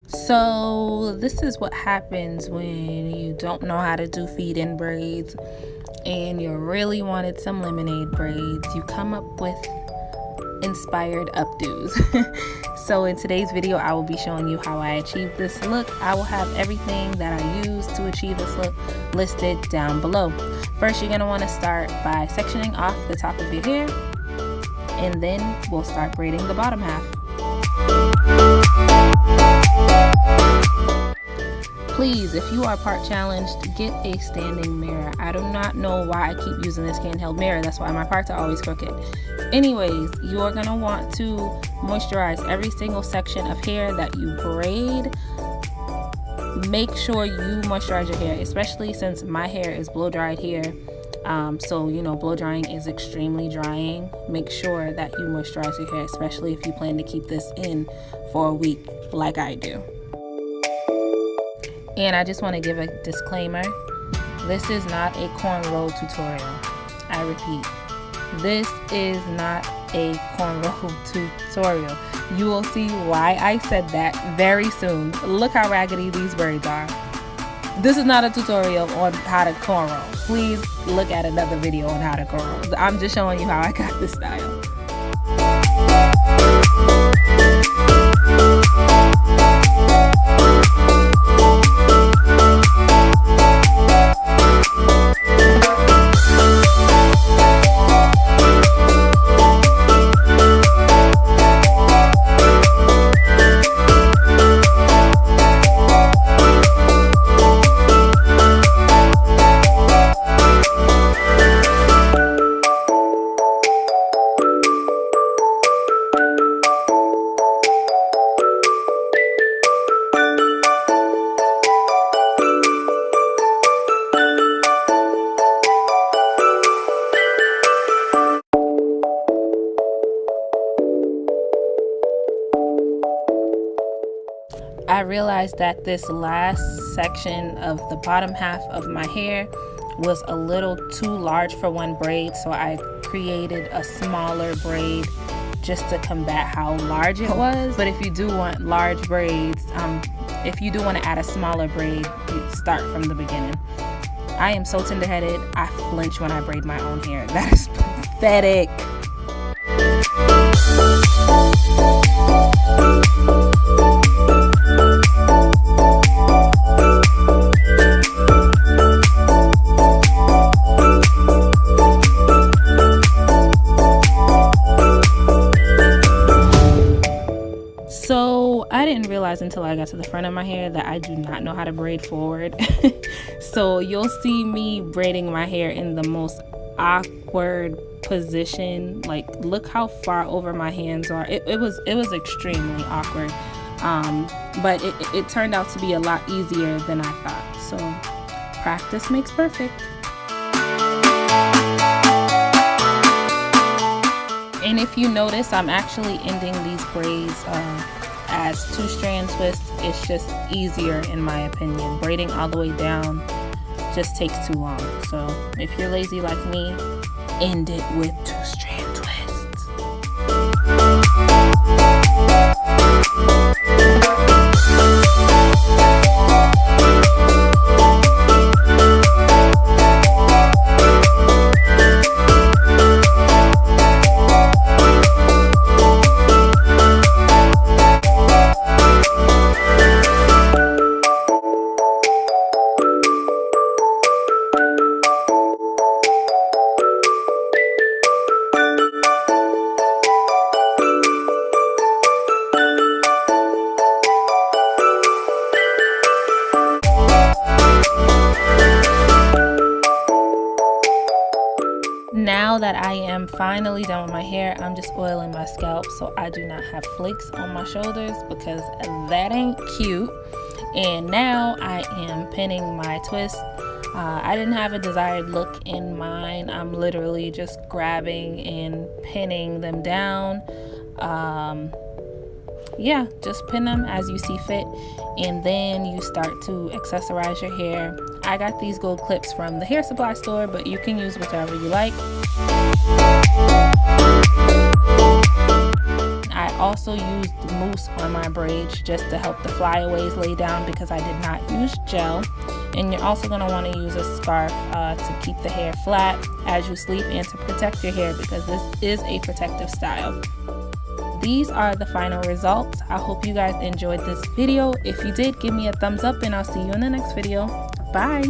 So this is what happens when you don't know how to do feed-in braids and you really wanted some lemonade braids. You come up with inspired updos. So in today's video, I will be showing you how I achieved this look. I will have everything that I use to achieve this look listed down below. First, you're going to want to start by sectioning off the top of your hair, and then we'll start braiding the bottom half. Please, if you are part challenged, get a standing mirror. I do not know why I keep using this handheld mirror. That's why my parts are always crooked. Anyways, you are going to want to moisturize every single section of hair that you braid. Make sure you moisturize your hair, especially since my hair is blow dried hair. So, you know, blow drying is extremely drying. Make sure that you moisturize your hair, especially if you plan to keep this in for a week like I do. And I just want to give a disclaimer. This is not a cornrow tutorial. I repeat, this is not a cornrow tutorial. You will see why I said that very soon. Look how raggedy these braids are. This is not a tutorial on how to cornrow. Please look at another video on how to cornrow. I'm just showing you how I got this style. I realized that this last section of the bottom half of my hair was a little too large for one braid, so I created a smaller braid just to combat how large it was. But if you do want large braids, if you do want to add a smaller braid, you start from the beginning. I am so tender-headed, I flinch when I braid my own hair. That is pathetic. So I didn't realize until I got to the front of my hair that I do not know how to braid forward. So you'll see me braiding my hair in the most awkward position. Like, look how far over my hands are. It was extremely awkward. But it turned out to be a lot easier than I thought. So practice makes perfect. And if you notice, I'm actually ending these braids as 2-strand twists. It's just easier in my opinion. Braiding all the way down just takes too long. So if you're lazy like me, end it with 2-strand twists. Now that I am finally done with my hair, I'm just oiling my scalp so I do not have flakes on my shoulders, because that ain't cute. And now I am pinning my twist. I didn't have a desired look in mind. I'm literally just grabbing and pinning them down. Yeah, just pin them as you see fit, and then you start to accessorize your hair. I got these gold clips from the hair supply store, but you can use whichever you like. I also used mousse on my braids just to help the flyaways lay down because I did not use gel. And you're also going to want to use a scarf to keep the hair flat as you sleep and to protect your hair because this is a protective style. These are the final results. I hope you guys enjoyed this video. If you did, give me a thumbs up and I'll see you in the next video. Bye!